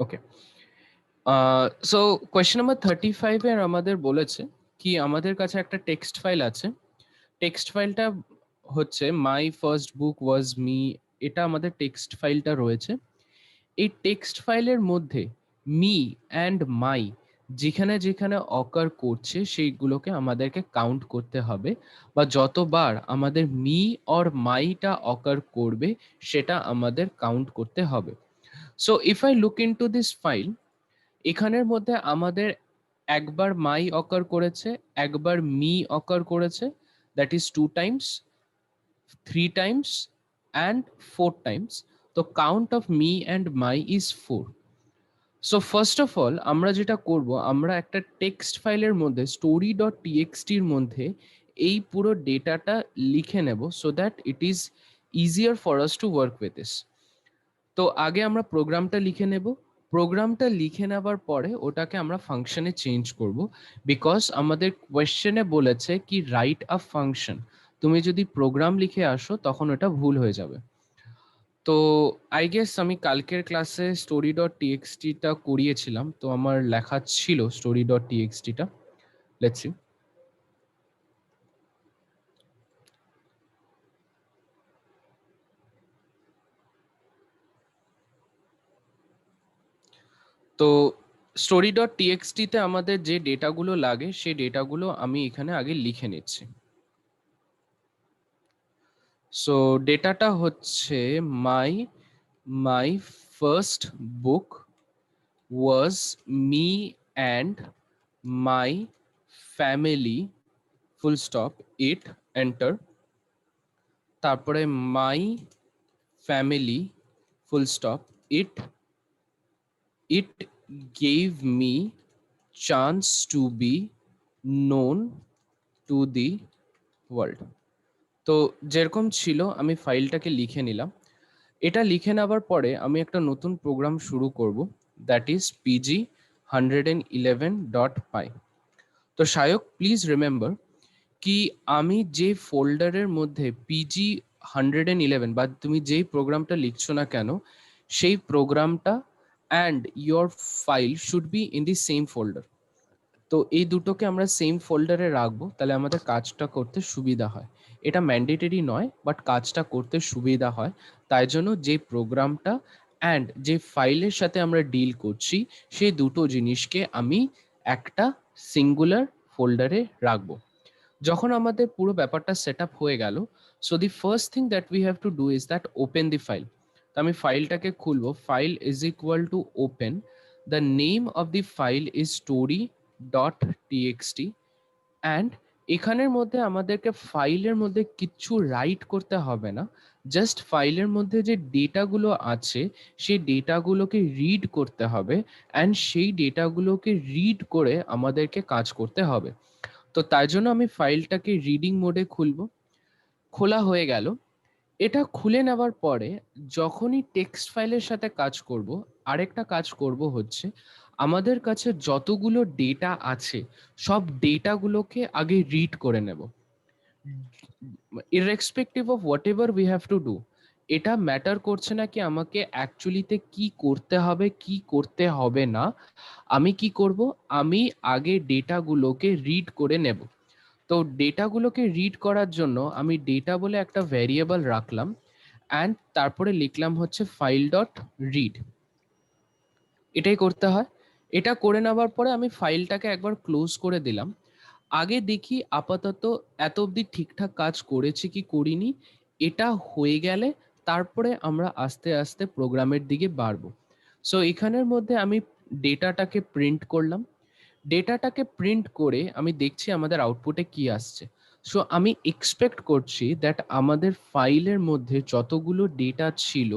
ওকে, so question number 35 এর আমাদের বলেছে কি আমাদের কাছে একটা টেক্সট ফাইল আছে। টেক্সট ফাইলটা হচ্ছে মাই ফার্স্ট বুক ওয়াজ মি, এটা আমাদের টেক্সট ফাইলটা রয়েছে। এই টেক্সট ফাইলের মধ্যে মি অ্যান্ড মাই যেখানে যেখানে অকার করছে সেইগুলোকে আমাদেরকে কাউন্ট করতে হবে, বা যতবার আমাদের মি অর মাইটা অকার করবে সেটা আমাদের কাউন্ট করতে হবে। So if I look into this file, এখানের মধ্যে আমাদের একবার মাই অকার করেছে, একবার মি অকার করেছে, that is 2 times, 3 times and 4 times. তো count of me and my is 4। So first of all আমরা যেটা করব, আমরা একটা টেক্সট ফাইলের মধ্যে স্টোরি ডট টিএক্সটির মধ্যে এই পুরো ডেটাটা লিখে নেব, so that it is easier for us to work with this. তো আগে আমরা প্রোগ্রামটা লিখে নেব। প্রোগ্রামটা লিখে নেবার পরে ওটাকে আমরা ফাংশনে চেঞ্জ করব, বিকজ আমাদের কোয়েশ্চেনে বলেছে কি রাইট আ ফাংশন। তুমি যদি প্রোগ্রাম লিখে আসো তখন ওটা ভুল হয়ে যাবে। তো আই গেস আমি কালকের ক্লাসে স্টোরি ডট টিএক্সটিটা করিয়েছিলাম, তো আমার লেখা ছিল স্টোরি ডট টিএক্সটিটা। Let's see. তো স্টোরি ডট টিএক্সটিতে আমাদের যে ডেটাগুলো লাগে সেই ডেটাগুলো আমি এখানে আগে লিখে নিচ্ছি। সো ডেটাটা হচ্ছে my my first book was me and my family full stop it enter. তারপরে my family full stop it it gave me chance to be known to the world. তো যেরকম ছিল আমি ফাইলটাকে লিখে নিলাম। এটা লিখে নেওয়ার পরে আমি একটা নতুন প্রোগ্রাম শুরু করব, দ্যাট ইজ pg111.py। তো সায়ক প্লিজ রিমেম্বার কি আমি যে ফোল্ডারের মধ্যে pg111 বা তুমি যেই প্রোগ্রামটা লিখছো না কেন সেই প্রোগ্রামটা and your file should be in the same folder. তো এই দুটোকে আমরা সেম ফোল্ডারে রাখবো, তাহলে আমাদের কাজটা করতে সুবিধা হয়। এটা ম্যান্ডেটরি নয়, বাট কাজটা করতে সুবিধা হয়। তাই জন্য যে প্রোগ্রামটা অ্যান্ড যে ফাইলের সাথে আমরা ডিল করছি সেই দুটো জিনিসকে আমি একটা সিঙ্গুলার ফোল্ডারে রাখবো। যখন আমাদের পুরো ব্যাপারটা সেট আপ হয়ে গেল, so the first thing that we have to do is that open the file. তো আমি ফাইলটাকে খুলবো। File is equal to open, the name of the file is story dot TXT. And এখানের মধ্যে আমাদেরকে ফাইলের মধ্যে কিচ্ছু রাইট করতে হবে না, জাস্ট ফাইলের মধ্যে যে ডেটাগুলো আছে সেই ডেটাগুলোকে রিড করতে হবে, অ্যান্ড সেই ডেটাগুলোকে রিড করে আমাদেরকে কাজ করতে হবে। তো তাই জন্য আমি ফাইলটাকে রিডিং মোডে খুলবো। খোলা হয়ে গেল। এটা খুলে নেওয়ার পরে যখনই টেক্সট ফাইলের সাথে কাজ করব, আরেকটা কাজ করব হচ্ছে আমাদের কাছে যতগুলো ডেটা আছে সব ডেটাগুলোকে আগে রিড করে নেব, irrespective of what ever we have to do. এটা ম্যাটার করছে না কি আমাকে অ্যাকচুয়ালিতে কি করতে হবে কি করতে হবে না। আমি কি করব, আমি আগে ডেটাগুলোকে রিড করে নেব। তো ডেটাগুলোকে রিড করার জন্য আমি ডেটা বলে একটা ভ্যারিয়েবল রাখলাম, অ্যান্ড তারপরে লিখলাম হচ্ছে ফাইল ডট রিড। এটাই করতে হয়। এটা করে নেওয়ার পরে আমি ফাইলটাকে একবার ক্লোজ করে দিলাম। আগে দেখি আপাতত এত অবধি ঠিকঠাক কাজ করেছি কি করিনি। এটা হয়ে গেলে তারপরে আমরা আস্তে আস্তে প্রোগ্রামের দিকে বাড়বো। সো এখানের মধ্যে আমি ডেটাটাকে প্রিন্ট করলাম। ডেটাটাকে প্রিন্ট করে আমি দেখছি আমাদের আউটপুটে কি আসছে। সো আমি এক্সপেক্ট করছি দ্যাট আমাদের ফাইলের মধ্যে যতগুলো ডেটা ছিল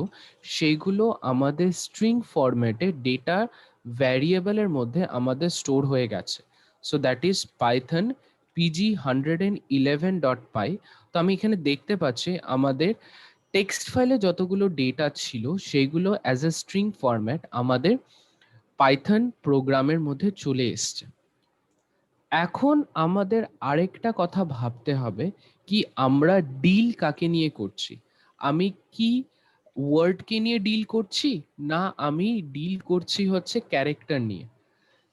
সেগুলো আমাদের স্ট্রিং ফরম্যাটে ডেটা ভ্যারিয়েবলের মধ্যে আমাদের স্টোর হয়ে গেছে। So that is Python pg111.py। তো আমি এখানে দেখতে পাচ্ছি আমাদের টেক্সট ফাইলে যতগুলো ডেটা ছিল সেগুলো অ্যাজ এ স্ট্রিং ফরম্যাট আমাদের পাইথন প্রোগ্রামের মধ্যে চলে এসছে। এখন আমাদের আরেকটা কথা ভাবতে হবে কি আমরা ডিল কাকে নিয়ে করছি। আমি কি ওয়ার্ডকে নিয়ে ডিল করছি, না আমি ডিল করছি হচ্ছে ক্যারেক্টার নিয়ে।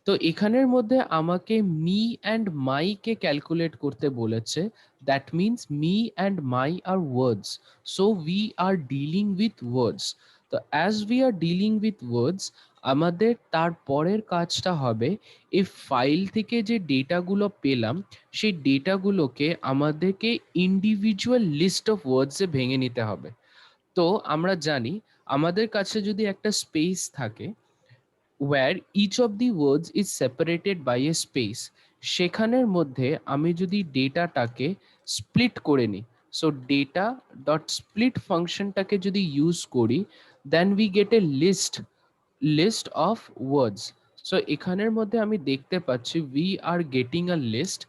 তো এখানের মধ্যে আমাকে মি অ্যান্ড মাই কে ক্যালকুলেট করতে বলেছে। That means me and my are words, so we are dealing with words. তো as we are dealing with words, আমাদের তারপরের কাজটা হবে এই ফাইল থেকে যে ডেটাগুলো পেলাম সেই ডেটাগুলোকে আমাদেরকে ইন্ডিভিজুয়াল লিস্ট অফ ওয়ার্ডসে ভেঙে নিতে হবে। তো আমরা জানি আমাদের কাছে যদি একটা স্পেস থাকে where each of the words is separated by a space, সেখানের মধ্যে আমি যদি ডেটাটাকে স্প্লিট করে নিই, সো ডেটা ডট স্প্লিট ফাংশনটাকে যদি ইউজ করি, then we get a list of words. So এখানের মধ্যে আমি দেখতে পাচ্ছি we are getting a list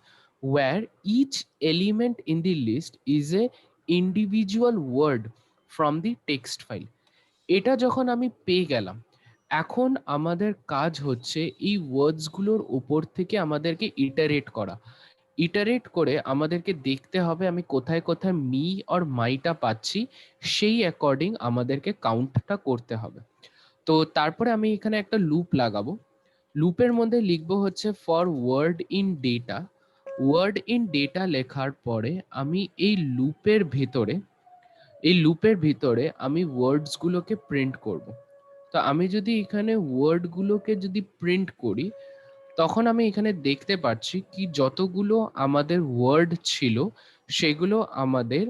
where each element in the list is a individual word from the text file। এটা যখন আমি পেয়ে গেলাম, এখন আমাদের কাজ হচ্ছে এই ওয়ার্ডসগুলোর উপর থেকে আমাদেরকে ইটারেট করা। ইটারেট করে আমাদেরকে দেখতে হবে আমি কোথায় কোথায় মি আর মাইটা পাচ্ছি, সেই অ্যাকর্ডিং আমাদেরকে কাউন্টটা করতে হবে। তো তারপরে আমি এখানে একটা লুপ লাগাবো। লুপের মধ্যে লিখবো হচ্ছে for word in data. Word in data লেখার পরে আমি এই লুপের ভিতরে আমি ওয়ার্ডসগুলোকে প্রিন্ট করব। তো আমি যদি এখানে ওয়ার্ডগুলোকে যদি প্রিন্ট করি, তখন আমি এখানে দেখতে পাচ্ছি কি যতগুলো আমাদের ওয়ার্ড ছিল সেগুলো আমাদের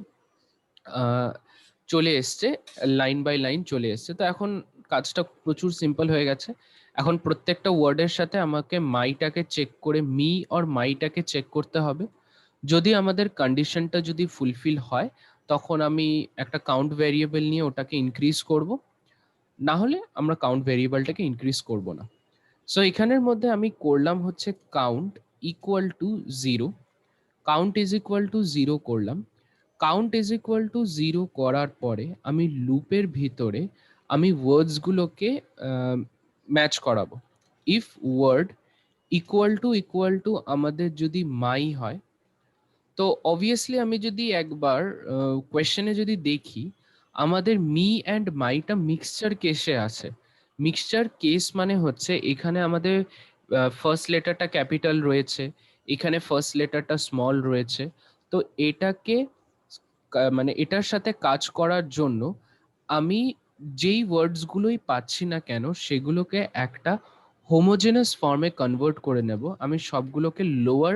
চলে এসছে, লাইন বাই লাইন চলে এসছে। তো এখন কাজটা প্রচুর সিম্পল হয়ে গেছে। এখন প্রত্যেকটা ওয়ার্ডের সাথে আমাকে মাইটাকে চেক করে মি আর মাইটাকে চেক করতে হবে। যদি আমাদের কন্ডিশনটা যদি ফুলফিল হয়, তখন আমি একটা কাউন্ট ভ্যারিয়েবল নিয়ে ওটাকে ইনক্রিজ করব, না হলে আমরা কাউন্ট ভ্যারিয়েবলটাকে ইনক্রিজ করব না। সো এখানের মধ্যে আমি করলাম হচ্ছে count equal to 0, count is equal two 0 করলাম। কাউন্ট ইজ ইকুয়াল টু 0 করার পরে আমি লুপের ভিতরে আমি ওয়ার্ডসগুলোকে ম্যাচ করাবো। ইফ ওয়ার্ড ইকুয়াল টু আমাদের যদি মাই হয়, তো অবভিয়াসলি আমি যদি একবার কোয়েশ্চেনে যদি দেখি, আমাদের মি অ্যান্ড মাইটা মিক্সচার কেসে আছে। মিক্সচার কেস মানে হচ্ছে এখানে আমাদের ফার্স্ট লেটারটা ক্যাপিটাল রয়েছে, এখানে ফার্স্ট লেটারটা স্মল রয়েছে। তো এটাকে মানে এটার সাথে কাজ করার জন্য আমি যেই ওয়ার্ডসগুলোই পাচ্ছি না কেন সেগুলোকে একটা হোমোজেনাস ফর্মে কনভার্ট করে নেব। আমি সবগুলোকে লোয়ার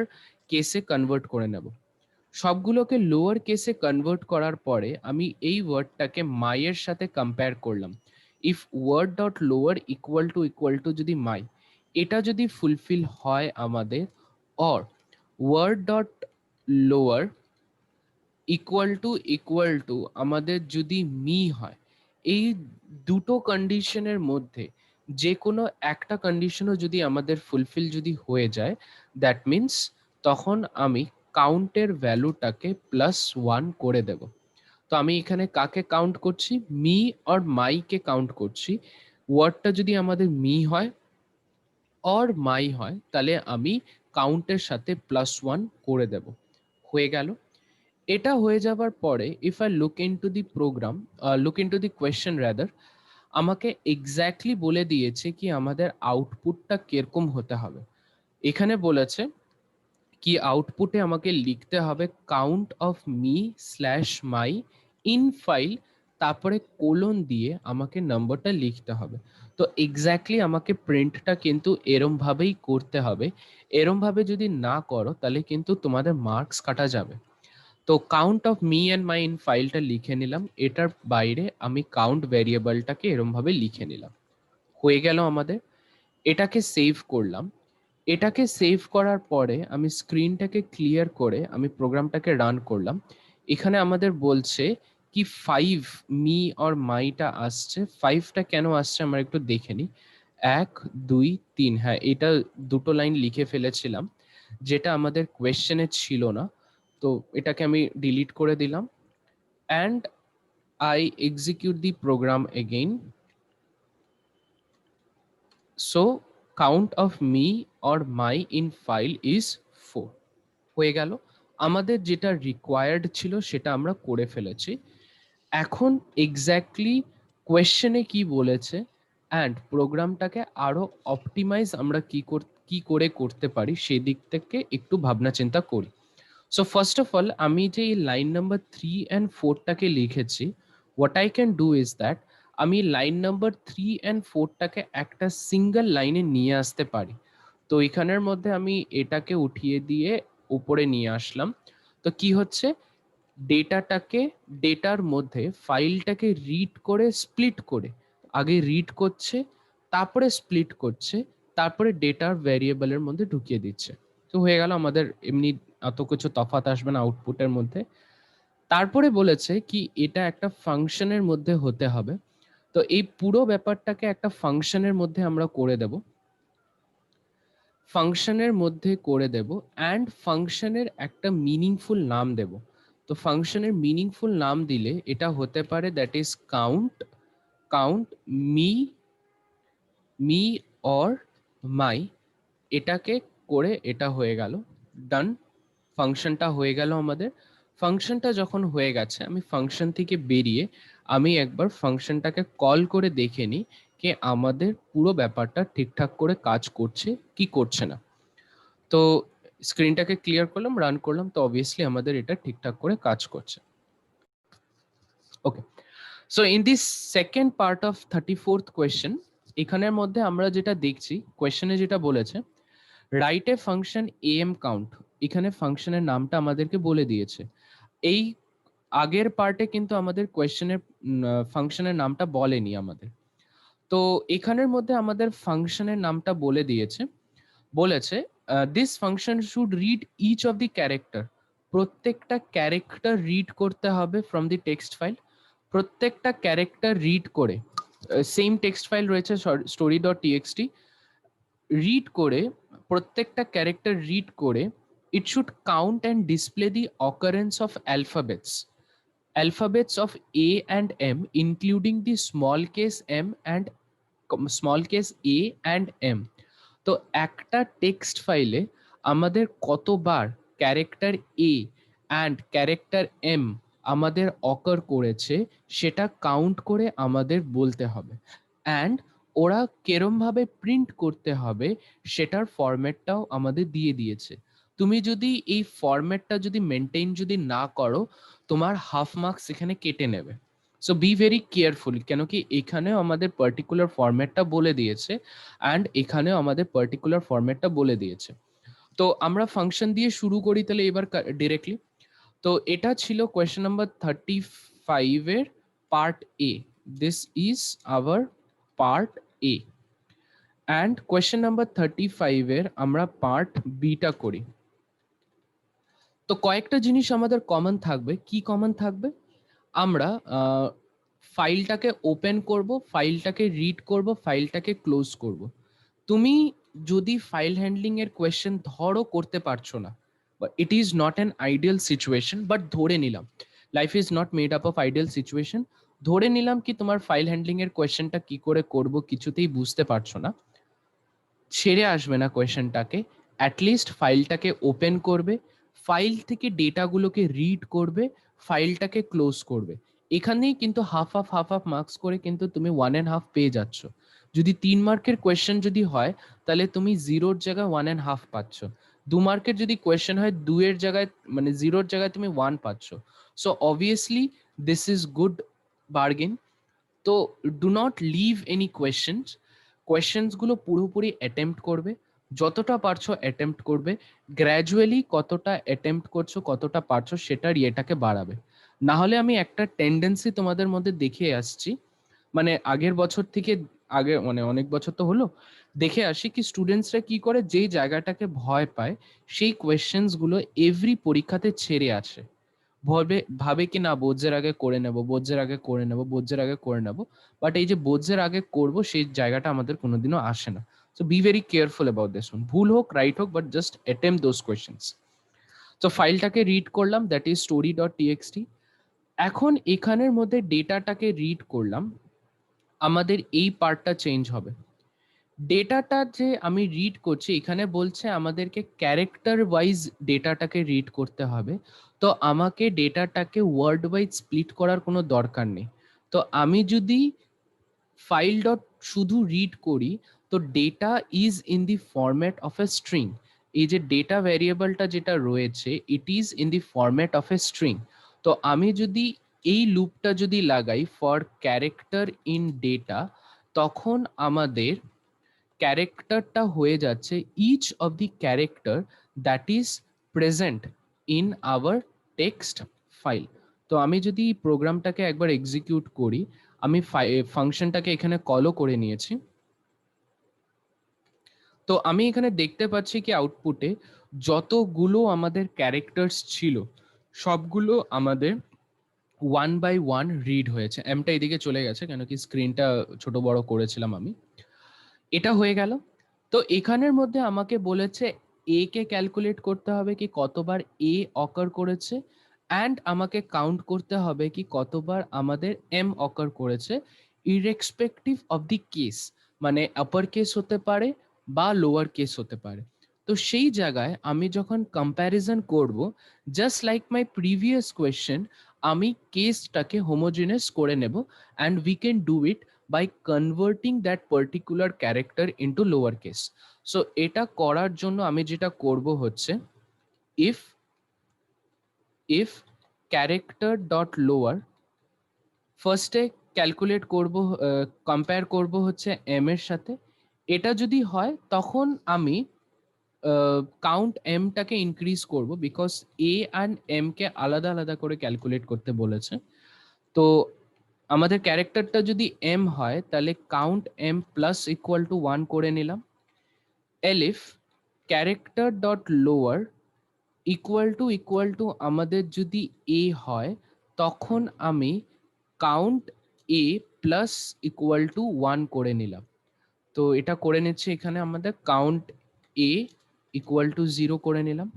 কেসে কনভার্ট করে নেব। সবগুলোকে লোয়ার কেসে কনভার্ট করার পরে আমি এই ওয়ার্ডটাকে মাইয়ের সাথে কম্পেয়ার করলাম। If word dot lower equal to যদি মাই, এটা যদি ফুলফিল হয় আমাদের, or word dot lower equal to আমাদের যদি মি হয়, এই দুটো কন্ডিশনের মধ্যে যে কোনো একটা কন্ডিশনও যদি আমাদের ফুলফিল যদি হয়ে যায়, দ্যাট মিনস তখন আমি কাউন্টের ভ্যালুটাকে +1 করে দেব। তো আমি এখানে কাকে কাউন্ট করছি? মি আর মাইকে কাউন্ট করছি। ওয়ার্ডটা যদি আমাদের মি হয় অর মাই হয়, তাহলে আমি কাউন্টের সাথে +1 করে দেব। হয়ে গেল। এটা হয়ে যাবার পরে if I look into the program, look into the question rather, আমাকে এক্স্যাক্টলি বলে দিয়েছে কি আমাদের আউটপুটটা কিরকম হতে হবে। এখানে বলেছে কি আউটপুটে আমাকে লিখতে হবে count of me slash my in file, তারপরে কোলন দিয়ে আমাকে নাম্বারটা লিখতে হবে। তো এক্স্যাক্টলি আমাকে প্রিন্টটা কিন্তু এরম ভাবেই করতে হবে। এরম ভাবে যদি না করো তাহলে কিন্তু তোমাদের মার্কস কাটা যাবে। তো count of me and my in ফাইলটা লিখে নিলাম, এটার বাইরে আমি কাউন্ট ভ্যারিয়েবলটাকে এরম ভাবে লিখে নিলাম। হয়ে গেল আমাদের। এটাকে সেভ করলাম। এটাকে সেভ করার পরে আমি স্ক্রিনটাকে ক্লিয়ার করে আমি প্রোগ্রামটাকে রান করলাম। এখানে আমাদের বলছে কি 5 মি অর মাইটা আসছে। 5টা কেন আসছে আমরা একটু দেখে নিই। 1 2 3, হ্যাঁ এটা দুটো লাইন লিখে ফেলেছিলাম যেটা আমাদের কোয়েশ্চেনে ছিল না। তো এটাকে আমি ডিলিট করে দিলাম and I execute the program again. So count of me or my in file is 4। হয়ে গেল। আমাদের যেটা রিকোয়ার্ড ছিল সেটা আমরা করে ফেলেছি। এখন এক্স্যাক্টলি কোয়েশ্চেনে কি বলেছে অ্যান্ড প্রোগ্রামটাকে আরো অপটিমাইজ আমরা কি করে করতে পারি সেই দিক থেকে একটু ভাবনা চিন্তা করি। সো ফার্স্ট অফ অল আমি যে এই লাইন নাম্বার 3 অ্যান্ড 4টাকে লিখেছি, what I can do is that আমি লাইন নাম্বার 3 অ্যান্ড 4টাকে একটা সিঙ্গেল লাইনে নিয়ে আসতে পারি। তো এখানের মধ্যে আমি এটাকে উঠিয়ে দিয়ে উপরে নিয়ে আসলাম। তো কি হচ্ছে, ডেটার মধ্যে ফাইলটাকে রিড করে স্প্লিট করে, আগে রিড করছে, তারপরে স্প্লিট করছে, তারপরে ডেটার ভ্যারিয়েবলের মধ্যে ঢুকিয়ে দিচ্ছে। তো হয়ে গেল আমাদের, এমনি এত কিছু তফাৎ আসবে না আউটপুটের মধ্যে। তারপরে বলেছে কি এটা একটা ফাংশনের মধ্যে হতে হবে। তো এই পুরো ব্যাপারটাকে একটা ফাংশনের মধ্যে আমরা করে দেব, অ্যান্ড ফাংশনের একটা মিনিংফুল নাম দেব। তো ফাংশনের মিনিংফুল নাম দিলে এটা হতে পারে that is count me or মাই। এটাকে করে এটা হয়ে গেল ডান, ফাংশনটা হয়ে গেল আমাদের। ফাংশনটা যখন হয়ে গেছে আমি ফাংশন থেকে বেরিয়ে আমি একবার ফাংশনটাকে কল করে দেখে নিই যে আমাদের পুরো ব্যাপারটা ঠিকঠাক করে কাজ করছে কি করছে না। তো স্ক্রিনটাকে ক্লিয়ার করলাম, রান করলাম, তো অবভিয়াসলি আমাদের এটা ঠিকঠাক করে কাজ করছে। Okay, so in this second part of 34th question, এখানের মধ্যে আমরা যেটা দেখছি কোয়েশ্চেনে যেটা বলেছে right a function am count, এখানে ফাংশনের নামটা আমাদেরকে বলে দিয়েছে। এই আগের পার্টে কিন্তু আমাদের কোয়েশ্চেনের ফাংশনের নামটা বলেনি আমাদের। তো এখানের মধ্যে আমাদের ফাংশনের নামটা বলে দিয়েছে, বলেছে this function should read each of the character, প্রত্যেকটা ক্যারেক্টার রিড করতে হবে ফ্রম দি টেক্সট ফাইল। প্রত্যেকটা ক্যারেক্টার রিড করে, সেম টেক্সট ফাইল রয়েছে story.txt, রিড করে প্রত্যেকটা ক্যারেক্টার রিড করে it should count and display the occurrence of alphabets of A and M including the small case m and small case a and m। তো একটা text ফাইলে আমাদের কতবার character A and character M আমাদের occur করেছে সেটা count করে আমাদের বলতে হবে, অ্যান্ড ওরা কেরমভাবে প্রিন্ট করতে হবে সেটার ফরম্যাটটাও আমাদের দিয়ে দিয়েছে। তুমি যদি এই ফরম্যাটটা যদি মেনটেন যদি না করো, তোমার হাফ মার্কস এখানে কেটে নেবে। সো বি ভেরি কেয়ারফুল, কেন কি এখানেও আমাদের পার্টিকুলার ফরম্যাটটা বলে দিয়েছে অ্যান্ড এখানেও আমাদের পার্টিকুলার ফরম্যাটটা বলে দিয়েছে। তো আমরা ফাংশন দিয়ে শুরু করি তাহলে এবার ডিরেক্টলি। তো এটা ছিল কোয়েশ্চেন নাম্বার 35 এর part A, this is hour part A. And question number 35 এর আমরা পার্ট বিটা করি। তো কয়েকটা জিনিস আমাদের কমন থাকবে। কি কমন থাকবে, আমরা ফাইলটাকে ওপেন করব, ফাইলটাকে রিড করব, ফাইলটাকে ক্লোজ করব। তুমি যদি ফাইল হ্যান্ডলিং এর কোয়েশ্চেন ধরো করতে পারছো না, but it is not an ideal situation, but ধরে নিলাম life is not made up of ideal situation, ধরে নিলাম কি তোমার ফাইল হ্যান্ডলিং এর কোয়েশ্চেনটা কি করে করব কিছুতেই বুঝতে পারছো না, ছেড়ে আসবে না কোয়েশ্চেনটাকে, অ্যাটলিস্ট ফাইলটাকে ওপেন করবে, ফাইল থেকে ডেটাগুলোকে রিড করবে, ফাইলটাকে ক্লোজ করবে। এখানেই কিন্তু হাফ হাফ মার্কস করে কিন্তু তুমি 1.5 পেয়ে যাচ্ছ। যদি 3 মার্কের কোয়েশ্চেন যদি হয় তাহলে তুমি 0-র জায়গায় 1.5 পাচ্ছ। 2 মার্কের যদি কোয়েশ্চেন হয় 2-এর জায়গায় মানে 0-র জায়গায় তুমি 1 পাচ্ছ। So obviously this is good bargain. তো ডু নট লিভ এনি কোয়েশ্চেন্সগুলো পুরোপুরি অ্যাটেম্প্ট করবে, যতটা পারছো অ্যাটেম্প্ট করবে, গ্র্যাজুয়ালি কতটা অ্যাটেম্প্ট করছো কতটা পারছো সেটার ইয়েটাকে বাড়াবে। না হলে আমি একটা টেন্ডেন্সি তোমাদের মধ্যে দেখে আসছি, মানে আগের বছর থেকে, আগে মানে অনেক বছর তো হলো, দেখে আসি কি স্টুডেন্টসরা কি করে, যেই জায়গাটাকে ভয় পায় সেই কোয়েশ্চেন্সগুলো এভরি পরীক্ষাতে ছেড়ে আসে। ভাবে কি না বোর্ডের আগে করে নেব, বোর্ডের আগে করে নেব, বোর্ডের আগে করে নেব, বাট এই যে বোর্ডের আগে করব সেই জায়গাটা আমাদের কোনোদিনও আসে না। So be very careful about this one, ভুল হোক রাইট হোক but just attempt those questions. তো ফাইলটাকে রিড করলাম, দ্যাট ইজ story.txt। এখন এখানের মধ্যে ডেটাটাকে রিড করলাম, আমাদের এই পার্টটা চেঞ্জ হবে। ডেটাটা যে আমি রিড করছি এখানে বলছে আমাদেরকে ক্যারেক্টার ওয়াইজ ডেটাটাকে রিড করতে হবে। তো আমাকে ডেটাটাকে ওয়ার্ড ওয়াইজ স্প্লিট করার কোনো দরকার নেই। তো আমি যদি ফাইল ডট শুধু রিড করি, তো data is in the format of a string. এই যে ডেটা ভ্যারিয়েবলটা যেটা রয়েছে, it is in the format of a string. তো আমি যদি এই লুপটা যদি লাগাই ফর ক্যারেক্টার ইন ডেটা, তখন আমাদের ক্যারেক্টারটা হয়ে যাচ্ছে each of the character that is present in our text file. তো আমি যদি প্রোগ্রামটাকে একবার এক্সিকিউট করি, আমি ফাংশনটাকে এখানে কলও করে নিয়েছি। তো আমি এখানে দেখতে পাচ্ছি কি আউটপুটে যতগুলো আমাদের ক্যারেক্টার্স ছিল সবগুলো আমাদের 1 বাই 1 রিড হয়েছে। এমটা এদিকে চলে গেছে কেন কি স্ক্রিনটা ছোট বড় করেছিলাম আমি। এটা হয়ে গেল। তো এখানের মধ্যে আমাকে বলেছে এ কে ক্যালকুলেট করতে হবে কি কতবার এ অকার করেছে, অ্যান্ড আমাকে কাউন্ট করতে হবে কি কতবার আমাদের এম অকার করেছে, ইরেসপেক্টিভ অফ দি কেস, মানে আপার কেস হতে পারে বা লোয়ার কেস হতে পারে। তো সেই জায়গায় আমি যখন কম্প্যারিজন করব, just like my previous question, আমি কেসটাকে হোমোজিনিয়াস করে নেব, and we can do it by converting that particular character into lower case. So এটা করার জন্য আমি যেটা করব হচ্ছে if character dot lower, ফার্স্টে ক্যালকুলেট করব, কম্পেয়ার করব হচ্ছে এম এর সাথে। এটা যদি হয় তখন আমি কাউন্ট এমটাকে ইনক্রিজ করব, বিকজ এ অ্যান্ড এম কে আলাদা আলাদা করে ক্যালকুলেট করতে বলেছে। তো আমাদের ক্যারেক্টারটা যদি এম হয় তাহলে count m plus equal to 1 করে নিলাম। Elif character dot lower equal to আমাদের যদি এ হয়, তখন আমি count a plus equal to 1 করে নিলাম। তো এটা করে নিচ্ছে এখানে আমাদের কাউন্ট এ ইকুয়াল টু 0 করে নিলাম।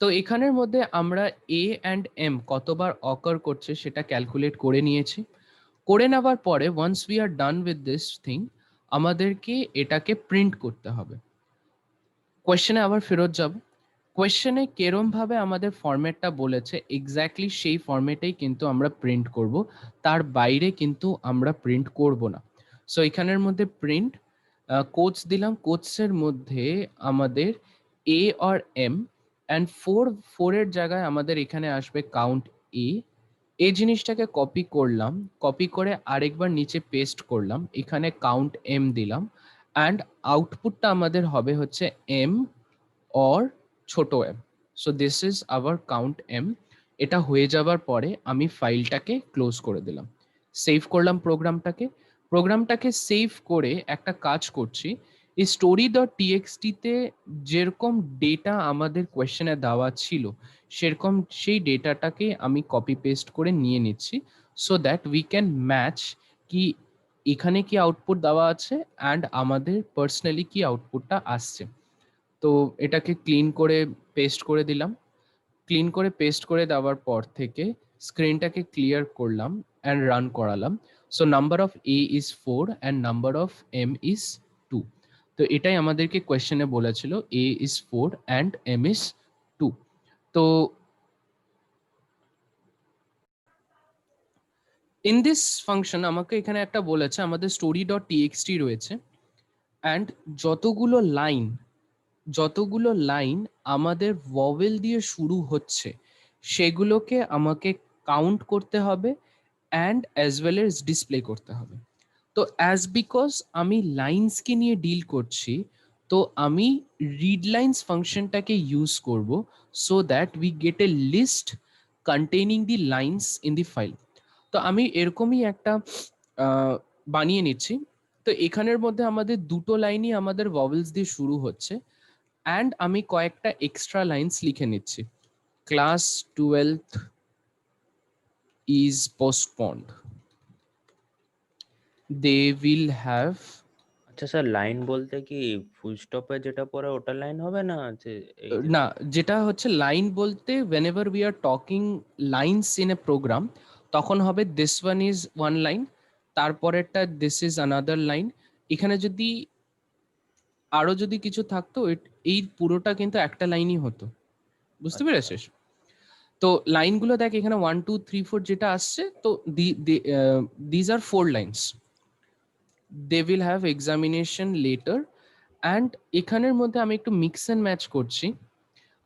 তো এখানের মধ্যে আমরা এ অ্যান্ড এম কতবার অকার করছে সেটা ক্যালকুলেট করে নিয়েছি। করে নেওয়ার পরে once we are done with this thing, আমাদেরকে এটাকে প্রিন্ট করতে হবে। কোয়েশ্চেনে আবার ফেরত যাব। কোয়েশ্চেনে কেরম ভাবে আমাদের ফরম্যাটটা বলেছে এক্স্যাক্টলি সেই ফরম্যাটেই কিন্তু আমরা প্রিন্ট করব, তার বাইরে কিন্তু আমরা প্রিন্ট করব না। সো এখানের মধ্যে প্রিন্ট কোটস দিলাম, কোটসের মধ্যে আমাদের এ আর এম, অ্যান্ড ফোর এর জায়গায় আমাদের এখানে আসবে কাউন্ট এ। এই জিনিসটাকে কপি করলাম, কপি করে আরেকবার নিচে পেস্ট করলাম, এখানে কাউন্ট এম দিলাম, অ্যান্ড আউটপুটটা আমাদের হবে হচ্ছে এম অর ছোট M. So this is our count M. এটা হয়ে যাবার পরে আমি ফাইলটাকে ক্লোজ করে দিলাম, সেভ করলাম প্রোগ্রামটাকে সেভ করে একটা কাজ করছি, এই স্টোরি ডট টিএক্সটিতে যেরকম ডেটা আমাদের কোয়েশ্চেনে দেওয়া ছিল সেরকম সেই ডেটাটাকে আমি কপি পেস্ট করে নিয়ে নিচ্ছি, so that we can match কি এখানে কি আউটপুট দেওয়া আছে অ্যান্ড আমাদের পার্সোনালি কি আউটপুটটা আসছে। তো এটাকে ক্লিন করে পেস্ট করে দিলাম। ক্লিন করে পেস্ট করে দেওয়ার পর থেকে স্ক্রিনটাকে ক্লিয়ার করলাম অ্যান্ড রান করালাম। So number of A is 4 and number of M is 2। তো এটাই আমাদেরকে কোয়েশ্চেনে বলেছিল, A is 4 and M is 2। তো ইন দিস ফাংশন আমাকে এখানে একটা বলেছে আমাদের স্টোরি ডট টিএক্সটি রয়েছে, অ্যান্ড যতগুলো লাইন আমাদের ভোয়েল দিয়ে শুরু হচ্ছে সেগুলোকে আমাকে কাউন্ট করতে হবে and as well as display করতে হবে। তো অ্যাজ বিকজ আমি লাইন্সকে নিয়ে ডিল করছি, তো আমি রিড লাইন্স ফাংশনটাকে ইউজ করব, so that we get a list containing the lines in the file. তো আমি এরকমই একটা বানিয়ে নিচ্ছি। তো এখানের মধ্যে আমাদের দুটো লাইনই আমাদের ভোয়েলস দিয়ে শুরু হচ্ছে, অ্যান্ড আমি কয়েকটা এক্সট্রা লাইন্স লিখে নিচ্ছি। Class 12th is postponed, they will have। আচ্ছা স্যার, লাইন বলতে কি ফুল স্টপে যেটা পড়ে ওটা লাইন হবে না যে এই যে না, যেটা হচ্ছে লাইন বলতে whenever we are talking lines in a program, তখন হবে this one is one line, তারপরেরটা this is another line। এখানে যদি আরো যদি কিছু থাকতো এই পুরোটা কিন্তু একটা লাইনই হতো, বুঝতে পেরেছিস? তো লাইনগুলো দেখ এখানে 1 2 3 4 যেটা আসছে, তো these are 4 lines. they will have examination later. And এখানের মধ্যে আমি একটু মিক্স এন্ড ম্যাচ করছি,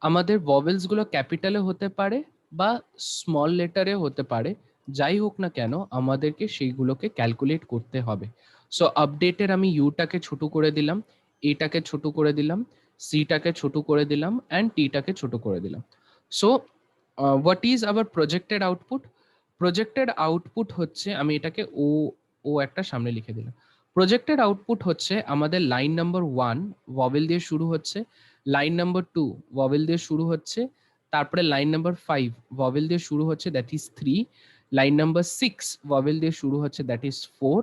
আমাদের ভোভেলস গুলো ক্যাপিটালে হতে পারে বা স্মল লেটারে হতে পারে, যাই হোক না কেন আমাদেরকে সেইগুলোকে ক্যালকুলেট করতে হবে। সো আপডেটের আমি ইউটাকে ছোট করে দিলাম, এটাকে ছোট করে দিলাম, সিটাকে ছোট করে দিলাম অ্যান্ড টিটাকে ছোট করে দিলাম। So what is our projected output? Projected output হচ্ছে, আমি এটাকে ও ও একটা সামনে লিখে দিলাম। প্রজেক্টেড আউটপুট হচ্ছে আমাদের লাইন নাম্বার 1 ভোভেল দিয়ে শুরু হচ্ছে, লাইন নাম্বার 2 ভোভেল দিয়ে শুরু হচ্ছে, তারপরে লাইন নাম্বার 5 ভোভেল দিয়ে শুরু হচ্ছে, দ্যাট ইজ 3, লাইন নাম্বার 6 ভোভেল দিয়ে শুরু হচ্ছে, that is 4,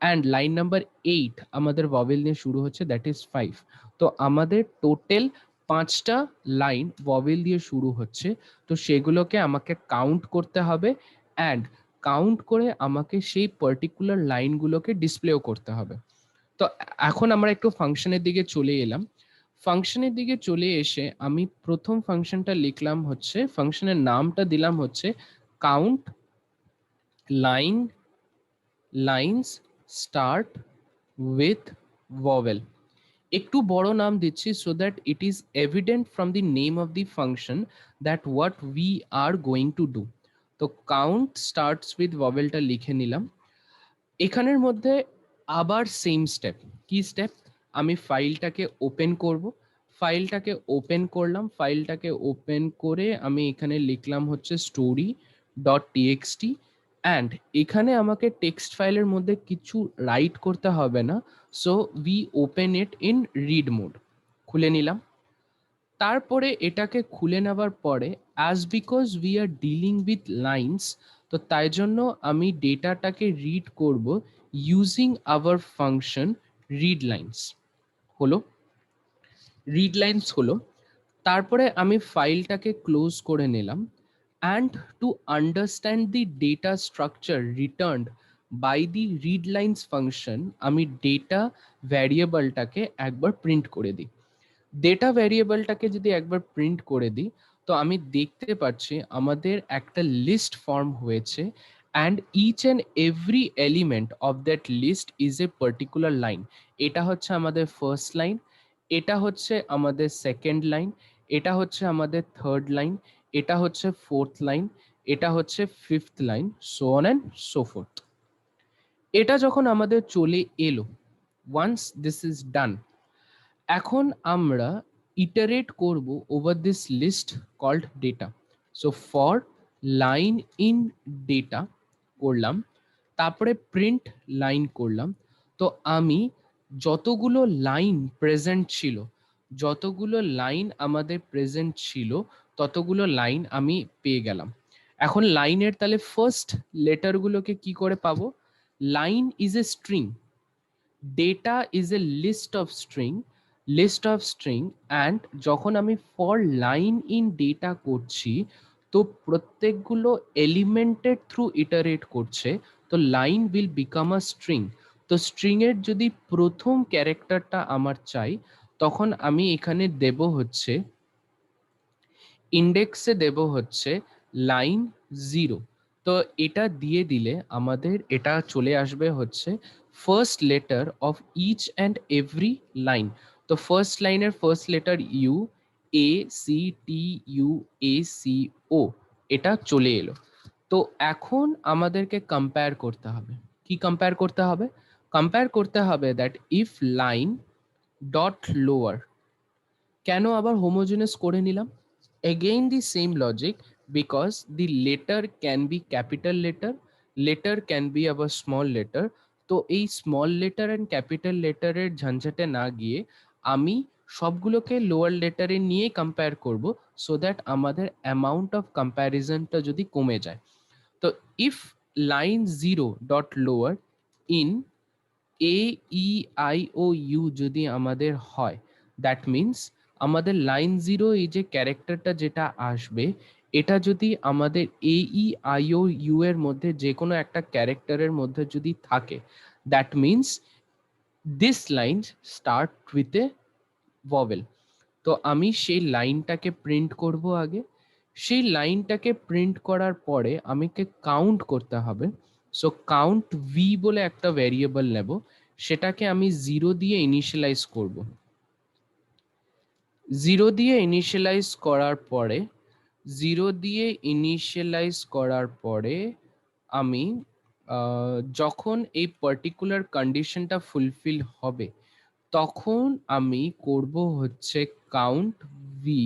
and line number 8 আমাদের ভোভেল দিয়ে শুরু হচ্ছে, দ্যাট ইজ 5। তো আমাদের টোটাল 5টা লাইন ভোভেল দিয়ে শুরু হচ্ছে। তো সেগুলোকে আমাকে কাউন্ট করতে হবে অ্যান্ড কাউন্ট করে আমাকে সেই পার্টিকুলার লাইনগুলোকে ডিসপ্লেও করতে হবে। তো এখন আমরা একটু ফাংশনের দিকে চলে এলাম। ফাংশনের দিকে চলে এসে আমি প্রথম ফাংশনটা লিখলাম হচ্ছে, ফাংশনের নামটা দিলাম হচ্ছে কাউন্ট লাইনস স্টার্ট উইথ ভোভেল। একটু বড় নাম দিচ্ছি so that it is evident from the name of the function that what we are going to do. তো কাউন্ট স্টার্টস উইথ ভোভেলটা লিখে নিলাম। এখানের মধ্যে আবার সেম স্টেপ। কি স্টেপ? আমি ফাইলটাকে ওপেন করব, ফাইলটাকে ওপেন করলাম, ফাইলটাকে ওপেন করে আমি এখানে লিখলাম হচ্ছে স্টোরি ডট টিএক্সটি অ্যান্ড এখানে আমাকে টেক্সট ফাইলের মধ্যে কিছু রাইট করতে হবে না। So we open it in read mode. খুলে নিলাম। তারপরে এটাকে খুলে নেওয়ার পরে as because we are dealing with lines, তো তাই জন্য আমি ডেটাটাকে রিড করব using our function read lines. হলো, রিড লাইন্স হলো। তারপরে আমি ফাইলটাকে ক্লোজ করে নিলাম and to understand the data structure returned by the read lines function আমি ডেটা ভ্যারিয়েবলটাকে একবার প্রিন্ট করে দিই। ডেটা ভ্যারিয়েবলটাকে যদি একবার প্রিন্ট করে দিই তো আমি দেখতে পাচ্ছি আমাদের একটা লিস্ট ফর্ম হয়েছে and each and every element of that list is a particular line. এটা হচ্ছে আমাদের ফার্স্ট লাইন, এটা হচ্ছে আমাদের সেকেন্ড লাইন, এটা হচ্ছে আমাদের থার্ড লাইন, এটা হচ্ছে ফোর্থ লাইন, এটা হচ্ছে fifth line, so on and so fourth. এটা যখন আমাদের চলে এলো, ওয়ান্স দিস ইজ ডান, এখন আমরা ইটারেট করব over this list called data. So for line in data করলাম, তারপরে প্রিন্ট লাইন করলাম। তো আমি যতগুলো লাইন প্রেজেন্ট ছিল, যতগুলো লাইন আমাদের প্রেজেন্ট ছিল ততগুলো লাইন আমি পেয়ে গেলাম। এখন লাইনের তাহলে ফার্স্ট লেটারগুলোকে কি করে পাবো? Line is a string, data is a list of string and যখন আমি ফর লাইন ইন ডেটা করছি তো প্রত্যেকগুলো এলিমেন্টের থ্রু ইটারেট করছে, তো line will become a string. তো স্ট্রিং এর যদি প্রথম ক্যারেক্টারটা আমার চাই তখন আমি এখানে দেব হচ্ছে ইন্ডেক্সে দেব হচ্ছে লাইন 0। তো এটা দিয়ে দিলে আমাদের এটা চলে আসবে হচ্ছে first letter of each and every line. তো ফার্স্ট লাইনের first letter U, A C T U A C O, এটা চলে এলো। তো এখন আমাদেরকে কম্পেয়ার করতে হবে। কি কম্পেয়ার করতে হবে? কম্পেয়ার করতে হবে that if line dot lower. কেন আবার হোমোজেনাস করে নিলাম? Again the same logic, because the letter can be capital letter can be our small letter। তো এই স্মল লেটার অ্যান্ড ক্যাপিটাল লেটারের ঝঞ্ঝাটে না গিয়ে আমি সবগুলোকে লোয়ার লেটারে নিয়ে কম্পেয়ার করব সো দ্যাট আমাদের অ্যামাউন্ট অফ কম্প্যারিজনটা যদি কমে যায়। তো if line 0 dot lower in A E I O U যদি আমাদের হয়, দ্যাট মিনস আমাদের লাইন 0 এই যে ক্যারেক্টারটা যেটা আসবে এটা যদি আমাদের এ ই আই ও ইউ এর মধ্যে যে কোনো একটা ক্যারেক্টারের মধ্যে যদি থাকে, that means this line start with a vowel. তো আমি সেই লাইনটাকে প্রিন্ট করব আগে। সেই লাইনটাকে প্রিন্ট করার পরে আমাকে কাউন্ট করতে হবে। সো কাউন্ট ভি বলে একটা ভ্যারিয়েবল নেব। সেটাকে আমি 0 দিয়ে ইনিশিয়ালাইজ করব। 0 দিয়ে ইনিশিয়ালাইজ করার পরে 0 দিয়ে ইনিশিয়ালাইজ করার পরে আমি যখন এই পার্টিকুলার কন্ডিশনটা ফুলফিল হবে তখন আমি করব হচ্ছে count V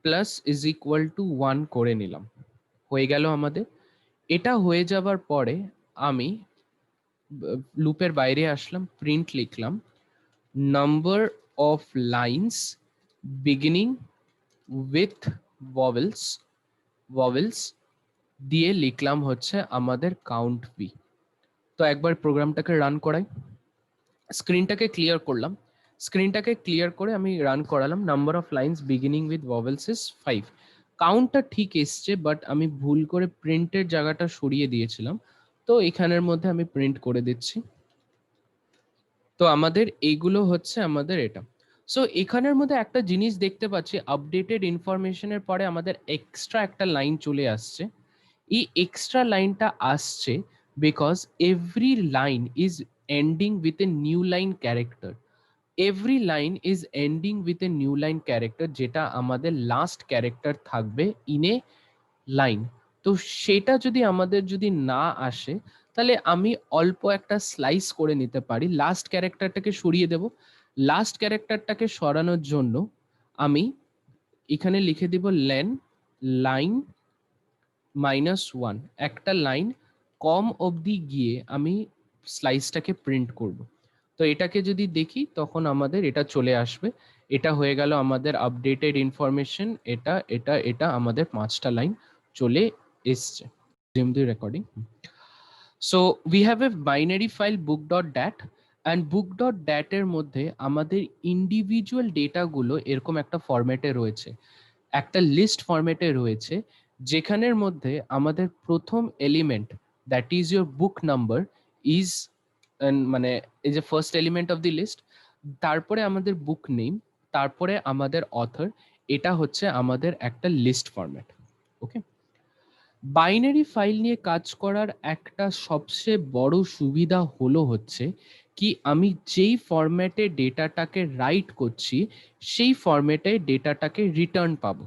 plus is equal to 1 করে নিলাম। হয়ে গেল আমাদের। এটা হয়ে যাবার পরে আমি লুপের বাইরে আসলাম, প্রিন্ট লিখলাম number of lines beginning with vowels vowels দিয়ে লিখলাম হচ্ছে আমাদের কাউন্ট ভি। তো একবার প্রোগ্রামটাকে রান করাই, স্ক্রিনটাকে ক্লিয়ার করলাম। স্ক্রিনটাকে ক্লিয়ার করে আমি রান করালাম, number of lines beginning with vowels is 5। কাউন্টটা ঠিক এসছে, বাট আমি ভুল করে প্রিন্টের জায়গাটা সরিয়ে দিয়েছিলাম, তো এখানের মধ্যে আমি প্রিন্ট করে দিচ্ছি। তো আমাদের এইগুলো হচ্ছে আমাদের এটা। সো এখানের মধ্যে একটা জিনিস দেখতে পাচ্ছি, আপডেটেড ইনফরমেশনের পরে আমাদের এক্সট্রা একটা লাইন চলে আসছে। এই এক্সট্রা লাইনটা আসছে because every line is ending with a new line character. Every line is ending with a new line character, যেটা আমাদের লাস্ট ক্যারেক্টার থাকবে ইন এ লাইন। তো সেটা যদি আমাদের যদি না আসে তাহলে আমি অল্প একটা স্লাইস করে নিতে পারি, লাস্ট ক্যারেক্টারটাকে সরিয়ে দেব। লাস্ট ক্যারেক্টারটাকে সরানোর জন্য আমি এখানে লিখে দিব লেন লাইন -1, একটা লাইন কম অবধি গিয়ে আমি স্লাইসটাকে প্রিন্ট করব। তো এটাকে যদি দেখি তখন আমাদের এটা চলে আসবে। এটা হয়ে গেল আমাদের আপডেটেড ইনফরমেশন। এটা এটা এটা আমাদের 5টা লাইন চলে এসছে। Resume the recording. So we have a binary file book.dat and book.dat এর মধ্যে আমাদের ইন্ডিভিজুয়াল ডেটাগুলো এরকম একটা ফরম্যাটে রয়েছে, একটা লিস্ট ফরম্যাটে রয়েছে, যেখানের মধ্যে আমাদের প্রথম element that is your book number is মানে এই যে first element of the list, তারপরে আমাদের বুক নেম, তারপরে আমাদের অথর। এটা হচ্ছে আমাদের একটা লিস্ট ফরম্যাট। ওকে, বাইনারি ফাইল নিয়ে কাজ করার একটা সবচেয়ে বড় সুবিধা হলো হচ্ছে কি, আমি যেই ফরম্যাটে ডেটাটাকে রাইট করছি সেই ফরম্যাটে ডেটাটাকে রিটার্ন পাবো।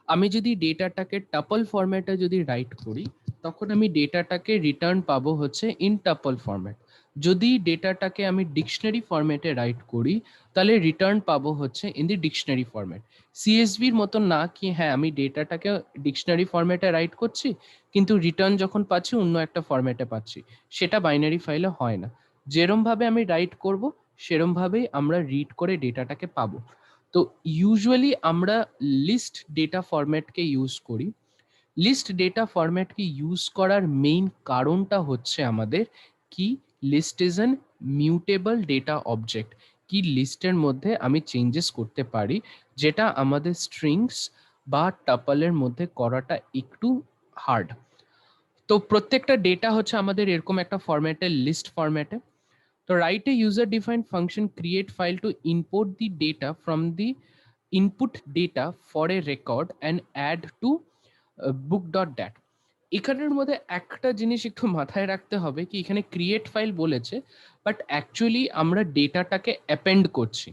আমি যদি ডেটাটাকে টাপল ফরম্যাটে যদি রাইট করি তখন আমি ডেটাটাকে রিটার্ন পাবো হচ্ছে ইন টাপল ফরম্যাট। যদি ডেটাটাকে আমি ডিকশনারি ফরম্যাটে রাইট করি তাহলে রিটার্ন পাবো হচ্ছে ইন দি ডিকশনারি ফরম্যাট। সিএসভির মতন না কি হ্যাঁ আমি ডেটাটাকে ডিকশনারি ফরম্যাটে রাইট করছি কিন্তু রিটার্ন যখন পাচ্ছি অন্য একটা ফরম্যাটে পাচ্ছি, সেটা বাইনারি ফাইলে হয় না। যেরম ভাবে আমি রাইট করব সেরম ভাবেই আমরা রিড করে ডেটাটাকে পাবো। তো ইউজুয়ালি আমরা লিস্ট ডেটা ফরম্যাটকে ইউজ করি। লিস্ট ডেটা ফরম্যাটকে ইউজ করার মেইন কারণটা হচ্ছে আমাদের কি, list is an mutable data object. কি লিস্টের মধ্যে আমি চেঞ্জেস করতে পারি, যেটা আমাদের স্ট্রিংস বা টাপলের মধ্যে করাটা একটু হার্ড। তো প্রত্যেকটা ডেটা হচ্ছে আমাদের এরকম একটা ফরম্যাটে, লিস্ট ফরম্যাটে। So write a user defined function create file to import the data from the input data for a record and add to book.dat. এখানের মধ্যে একটা জিনিস একটু মাথায় রাখতে হবে কি, এখানে ক্রিয়েট ফাইল বলেছে বাট অ্যাকচুয়ালি আমরা ডেটাটাকে অ্যাপেন্ড করছি।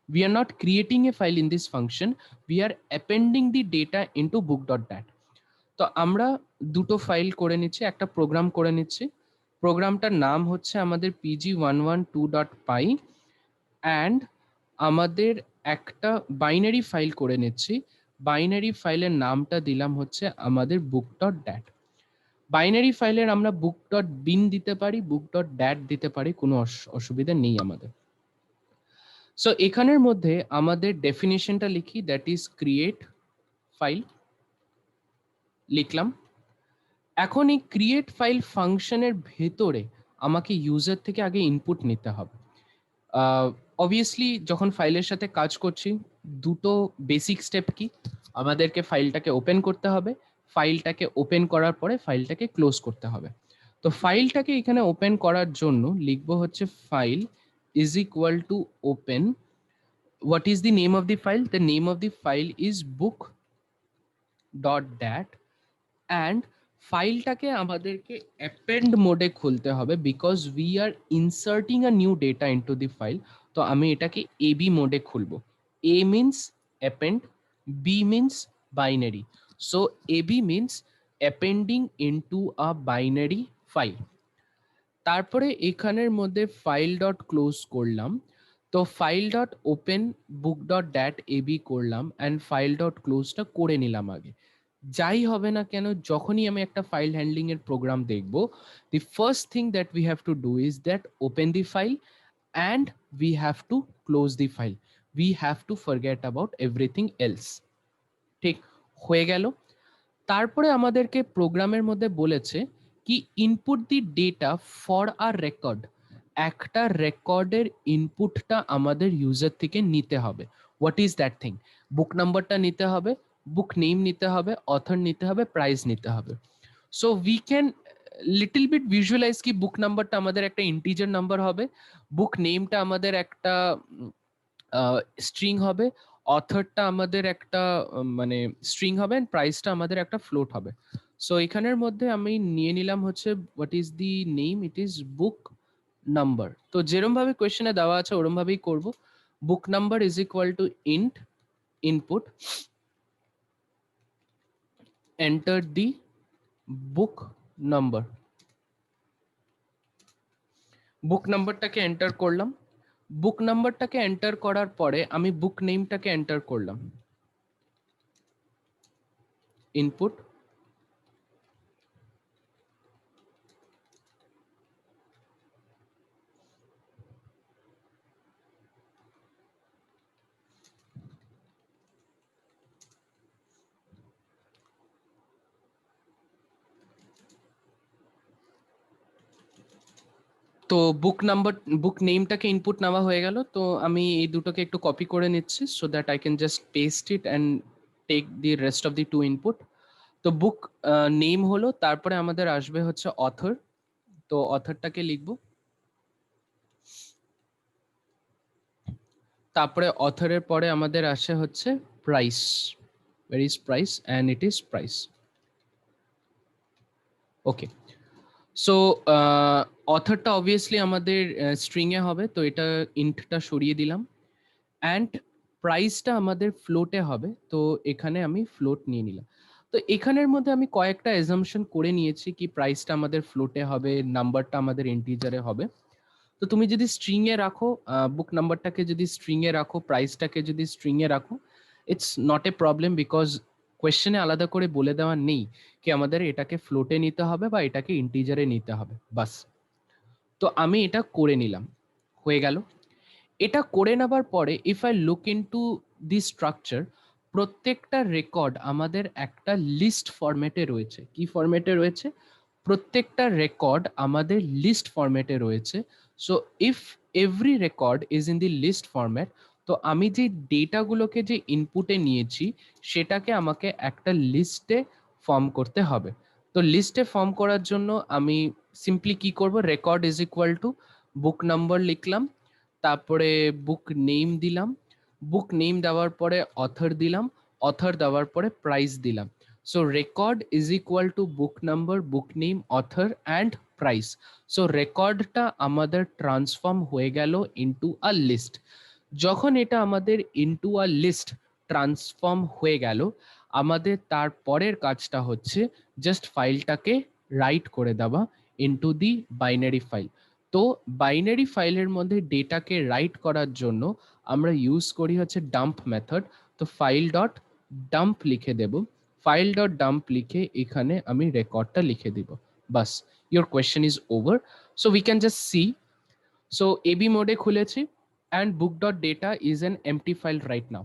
We are not creating a file in this function, we are appending the data into book.dat. তো আমরা দুটো ফাইল করে নিচ্ছি, একটা প্রোগ্রাম করে নিচ্ছি। প্রোগ্রামটার নাম হচ্ছে আমাদের pg112.py অ্যান্ড আমাদের একটা বাইনারি ফাইল করে নিচ্ছি। বাইনারি ফাইলের নামটা দিলাম হচ্ছে আমাদের book.dat। বাইনারি ফাইলের আমরা book.bin দিতে পারি, book.dat দিতে পারি, কোনো অসুবিধা নেই আমাদের। সো এখানের মধ্যে আমাদের ডেফিনেশনটা লিখি, দ্যাট ইজ ক্রিয়েট ফাইল লিখলাম। এখন এই ক্রিয়েট ফাইল ফাংশনের ভেতরে আমাকে ইউজার থেকে আগে ইনপুট নিতে হবে। অবভিয়াসলি যখন ফাইলের সাথে কাজ করছি দুটো বেসিক স্টেপ কি, আমাদেরকে ফাইলটাকে ওপেন করতে হবে, ফাইলটাকে ওপেন করার পরে ফাইলটাকে ক্লোজ করতে হবে। তো ফাইলটাকে এখানে ওপেন করার জন্য লিখবো হচ্ছে file is equal to open. What is the name of the file? The name of the file is book.dat and ফাইলটাকে আমাদেরকে অ্যাপেন্ড মোডে খুলতে হবে because we are inserting a new data into the file. তো আমি এটাকে AB মোডে খুলবো। A means append, B means binary. So AB means appending into a binary file. তারপরে এখানের মধ্যে ফাইল ডট ক্লোজ করলাম। তো file dot open book dot dat ab করলাম অ্যান্ড ফাইল ডট ক্লোজটা করে নিলাম আগে। যাই হবে না কেন, যখনই আমি একটা ফাইল হ্যান্ডলিং এর প্রোগ্রাম দেখব, the first thing that we have to do is that open the file and we have to close the file. We have to forget about everything else. ঠিক হয়ে গেল। তারপরে আমাদেরকে প্রোগ্রামের মধ্যে বলেছে কি input the data for a record. একটা রেকর্ডের ইনপুটটা আমাদের ইউজার থেকে নিতে হবে। What is that thing? Book নাম্বারটা নিতে হবে, বুক নেম নিতে হবে, অথর নিতে হবে, প্রাইস নিতে হবে। So we can little bit visualise কি বুক নাম্বারটা আমাদের একটা ইন্টিজার নাম্বার হবে, বুক নেমটা আমাদের একটা স্ট্রিং হবে, অথরটা আমাদের একটা মানে স্ট্রিং হবে, এন্ড প্রাইসটা আমাদের একটা ফ্লোট হবে। সো এখানের মধ্যে আমি নিয়ে নিলাম হচ্ছে what is the name, it is book number. তো যেরকম ভাবে কোয়েশ্চেনে দেওয়া আছে ওরকম ভাবেই করব। Book number is equal to int input enter the book number. Book নাম্বারটাকে এন্টার করলাম। বুক নাম্বারটাকে এন্টার করার পরে আমি বুক নেমটাকে এন্টার করলাম। ইনপুট তো বুক নাম্বার বুক নেমটাকে ইনপুট নেওয়া হয়ে গেল। তো আমি এই দুটোকে একটু কপি করে নিচ্ছি so that I can just paste it and take the rest of the to input. তো বুক নেম হলো, তারপরে আমাদের আসবে হচ্ছে অথর। তো অথরটাকে লিখবো, তারপরে অথরের পরে আমাদের আসে হচ্ছে price. where is price and it is price. Okay. So অথরটা অবভিয়াসলি আমাদের স্ট্রিং এ হবে, তো এটা ইন্টটা সরিয়ে দিলাম। অ্যান্ড প্রাইসটা আমাদের ফ্লোটে হবে, তো এখানে আমি ফ্লোট নিয়ে নিলাম। তো এখানের মধ্যে আমি কয়েকটা এজাম্পশন করে নিয়েছি কি প্রাইসটা আমাদের ফ্লোটে হবে, নাম্বারটা আমাদের ইন্টিজারে হবে। তো তুমি যদি স্ট্রিং এ রাখো, বুক নাম্বারটাকে যদি স্ট্রিং এ রাখো, প্রাইসটাকে যদি স্ট্রিং এ রাখো, it's not a problem because কোয়েশ্চেনে আলাদা করে বলে দেওয়া নেই কি আমাদের এটাকে ফ্লোটে নিতে হবে বা এটাকে ইন্টিজারে নিতে হবে। বাস। তো আমি এটা করে নিলাম, হয়ে গেল। এটা করে নেবার পরে if I look into the structure, প্রত্যেকটা রেকর্ড আমাদের একটা লিস্ট ফরম্যাটে রয়েছে। কি ফরম্যাটে রয়েছে? প্রত্যেকটা রেকর্ড আমাদের লিস্ট ফরম্যাটে রয়েছে। So if every record is in the list format, তো আমি যে ডেটাগুলোকে যে ইনপুটে নিয়েছি সেটাকে আমাকে একটা লিস্টে ফর্ম করতে হবে। তো লিস্টে ফর্ম করার জন্য আমি সিম্পলি কি করব, record is equal to book number লিখলাম, তারপরে বুক নেম দিলাম, বুক নেম দেওয়ার পরে অথর দিলাম, অথর দেওয়ার পরে প্রাইস দিলাম। So record is equal to book number, book name, author and price. So রেকর্ডটা আমাদের ট্রান্সফর্ম হয়ে গেল ইনটু আ লিস্ট। যখন এটা আমাদের ইনটু আ লিস্ট ট্রান্সফর্ম হয়ে গেল, আমাদের তারপরের কাজটা হচ্ছে জাস্ট ফাইলটাকে রাইট করে দেওয়া ইনটু দি বাইনারি ফাইল। তো বাইনারি ফাইলের মধ্যে ডেটাকে রাইট করার জন্য আমরা ইউজ করি হচ্ছে ডাম্প মেথড। তো ফাইল ডট ডাম্প লিখে দেব, ফাইল ডট ডাম্প লিখে এখানে আমি রেকর্ডটা লিখে দিব। বাস, your question is over. So we can just see. So AB মোডে খুলেছি and book.data is an empty file right now.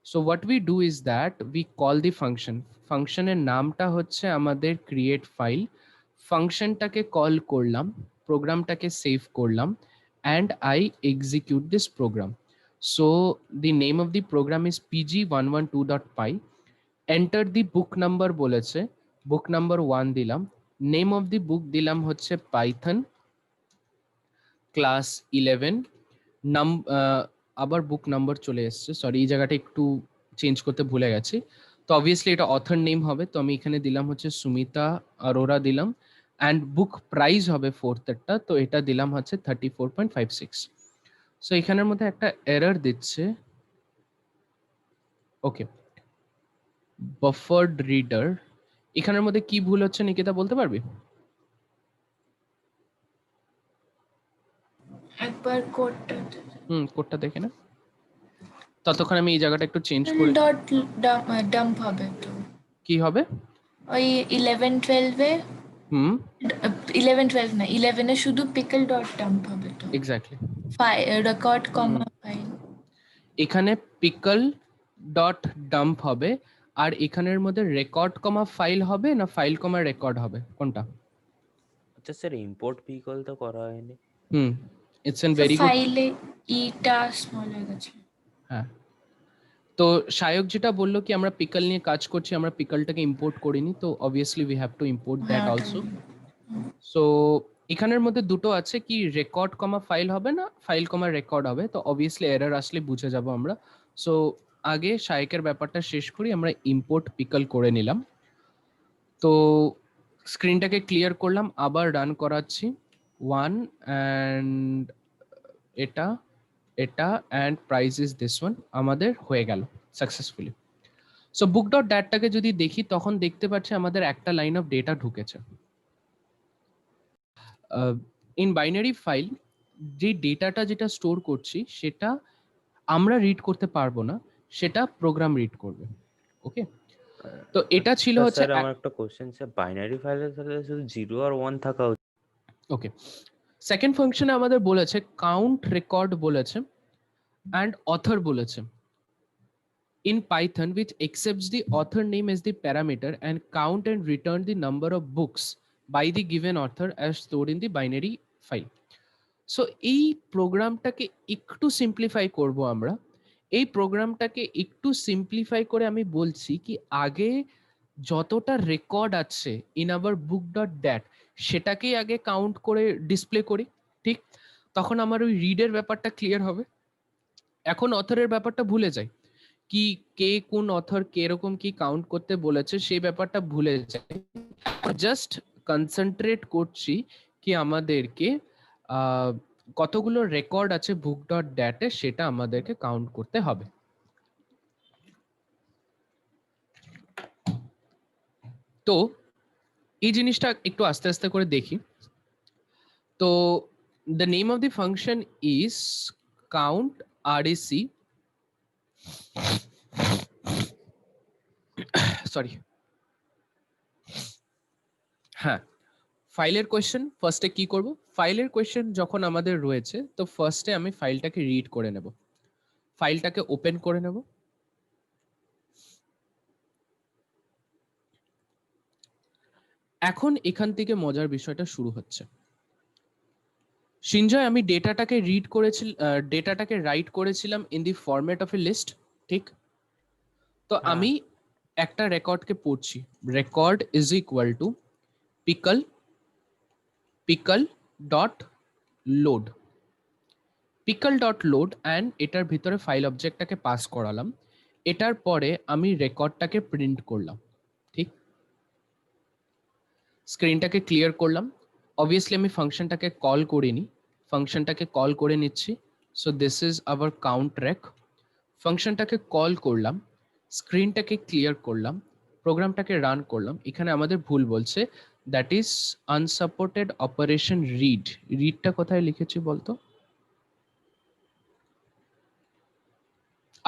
So what we do is that we call the function. ফাংশনের নামটা হচ্ছে আমাদের create file. ফাংশনটাকে কল করলাম, প্রোগ্রামটাকে save করলাম, and I execute this program. So the name of the program is pg112.py. Enter the book number বলেছে, book number 1 দিলাম, name of the book দিলাম হচ্ছে python ক্লাস 11 নাম। আবার বুক নাম্বার চলে এসছে, সরি এই জায়গাটা একটু চেঞ্জ করতে ভুলে গেছি। তো তো অবভিয়াসলি এটা অথর নেম হবে, তো আমি এখানে দিলাম হচ্ছে সুমিতা অরোরা দিলাম, অ্যান্ড বুক প্রাইস হবে ফোর্থেরটা, তো এটা দিলাম হচ্ছে 34.56। সো এখানের মধ্যে একটা এরর দিচ্ছে, ওকে, বাফার্ড রিডার। এখানের মধ্যে কি ভুল হচ্ছে নিকিতা বলতে পারবি? একবার কোডটা কোডটা দেখে না, ততক্ষণ আমি এই জায়গাটা একটু চেঞ্জ করে। ডট ডাম্প হবে তো কি হবে? ওই 11-12 এ 11-12 না 11 এ শুধু পিকল ডট ডাম্প হবে তো এক্স্যাক্টলি। রেকর্ড কমা ফাইল এখানে পিকল ডট ডাম্প হবে, আর এখানের মধ্যে রেকর্ড কমা ফাইল হবে না ফাইল কমা রেকর্ড হবে, কোনটা? আচ্ছা স্যার, ইম্পোর্ট পিকল তো করা হয়নি। It's an very good. ফাইলে ইটা স্মল হয়ে গেছে। হ্যাঁ, তো সায়ক যেটা বললো কি আমরা পিকল নিয়ে কাজ করছি, আমরা পিকলটাকে ইম্পোর্ট করিনি, তো obviously we have two import that also. So এখানের মধ্যে দুটো আছে, কি রেকর্ড কমা ফাইল হবে না ফাইল কমা রেকর্ড হবে, তো অবভিয়াসলি এরর আসলে বুঝে যাব আমরা। সো আগে সায়কের ব্যাপারটা শেষ করি, আমরা ইম্পোর্ট পিকল করে নিলাম। তো স্ক্রিনটাকে ক্লিয়ার করলাম, আবার রান করাচ্ছি 1 অ্যান্ড এটা এটা and price is this one, আমাদের হয়ে গেল সাকসেসফুলি। সো বুক ডট ড্যাটটাকে যদি দেখি তখন দেখতে পাচ্ছি আমাদের একটা লাইন অফ ডেটা ঢুকেছে। ইন বাইনারি ফাইল যে ডেটাটা যেটা স্টোর করছি সেটা আমরা রিড করতে পারবো না, সেটা প্রোগ্রাম রিড করবে। ওকে, তো এটা ছিল হচ্ছে। স্যার আমার একটা কোশ্চেন, স্যার বাইনারি ফাইলের সাথে শুধু 0 আর 1 থাকা উচিত। ওকে, সেকেন্ড ফাংশনে আমাদের বলেছে কাউন্ট রেকর্ড বলেছে অ্যান্ড অথর বলেছে in Python which accepts the author name as the parameter and count and return the number of books by the given author as stored in the binary file. So এই প্রোগ্রামটাকে একটু simplify করব আমরা। এই প্রোগ্রামটাকে একটু simplify করে আমি বলছি কি আগে যতটা রেকর্ড আছে in our book dot that সেটাকেই আগে কাউন্ট করে ডিসপ্লে করি, ঠিক? তখন আমার ওই রিডের ব্যাপারটা ক্লিয়ার হবে। এখন অথরের ব্যাপারটা ভুলে যাই, কি কে কোন অথর কিরকম কি কাউন্ট করতে বলেছে সেই ব্যাপারটা ভুলে যাই, জাস্ট কনসেন্ট্রেট করছি কি আমাদেরকে কতগুলো রেকর্ড আছে বুক ডট ড্যাটে সেটা আমাদেরকে কাউন্ট করতে হবে। তো এই জিনিসটা একটু আস্তে আস্তে করে দেখি। তো the name of the function is count RAC, sorry, হ্যাঁ, ফাইলের কোয়েশ্চেন ফার্স্টে কি করব, ফাইলের কোয়েশ্চেন যখন আমাদের রয়েছে তো ফার্স্টে আমি ফাইলটাকে রিড করে নেব, ফাইলটাকে ওপেন করে নেব। এখন এখান থেকে মজার বিষয়টা শুরু হচ্ছে। সিঞ্জয়, আমি ডেটাটাকে রিড করেছিলাম, ডেটাটাকে রাইট করেছিলাম in the format of a list, ঠিক? তো আমি একটা রেকর্ডকে পড়ছি, record is equal to pickle pickle dot load, pickle dot load, and এটার ভিতরে ফাইল অবজেক্টটাকে পাস করালাম। এটার পরে আমি রেকর্ডটাকে প্রিন্ট করলাম, ঠিক? স্ক্রিনটাকে ক্লিয়ার করলাম। অবভিয়াসলি আমি ফাংশনটাকে কল করিনি, ফাংশনটাকে কল করে নিচ্ছি। So this is our count rec, ফাংশনটাকে কল করলাম, স্ক্রিনটাকে ক্লিয়ার করলাম, প্রোগ্রামটাকে রান করলাম। এখানে আমাদের ভুল বলছে, that is unsupported operation read. রিডটা কোথায় লিখেছি বলতো?